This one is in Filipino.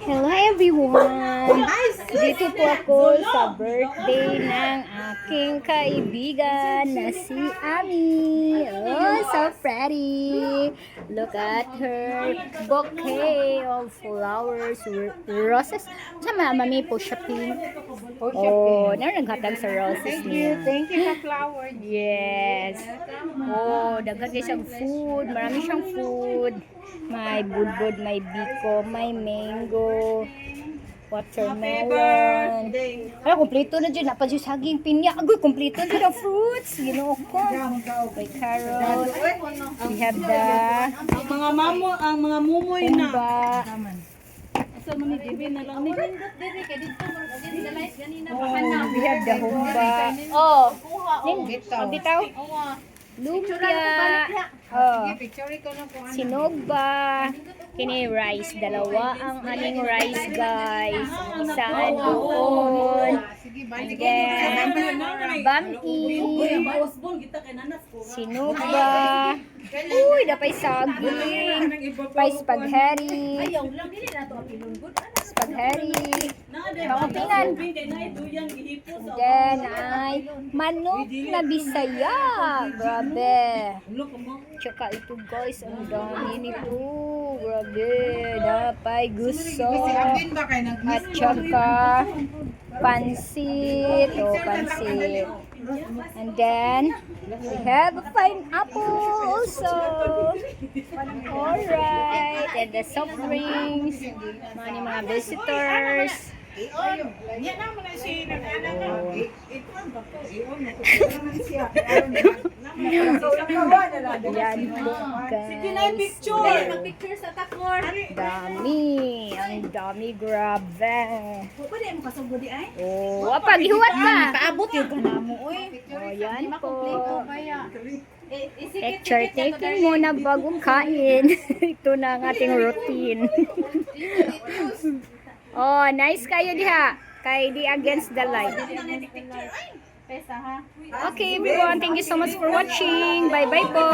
Hello everyone! Dito po ako sa birthday ng aking kaibigan na si Ami. Oh, so pretty! Look at her bouquet of flowers, roses. Sama, mami po shopping. Oh, naghatag sa roses niya. Thank you sa flower. Yes. Oh, daghan kayo siyang food. Marami siyang food. May budbud, may biko, may mango, watermelon. Ay, kompleto na dyan. Napan siya saging pinya. Agoy, kompleto na ang fruits. Ginoo ko. May carrot. We have the Ang mga mumoy na. humba. Sa mga dibi na lang ni. We have the humba. Oh, bitaw. Lumpia. Oh. Sinogba. Kini rice. Dalawa ang aning rice, guys. Isa doon. And then, bami. Sinogba. Uy, dapay saging. Pay spaghetti. Spaghetti. Pangupinan. Then, ay manok na Bisaya. Grabe. Tsaka ito guys, ang dami nito. Grabe. Dapay gusto. At tsaka pansit. Oh, pansit. And then, we have a pineapple also. Alright. And the soft drinks. Mga visitors. Yan po, guys. Picture sa takor. Dami. Ang dami, grabe. Pwede mo kasugbo di ay? Oh, pagihuwat ka. Paabot yung kanamo oy. Oh, yan po. Kaya. Picture taking muna bagong kain. Ito na ang ating routine. Oh, nice kayo diha. Kay di against the light. Okay, everyone. Thank you so much for watching. Bye-bye po.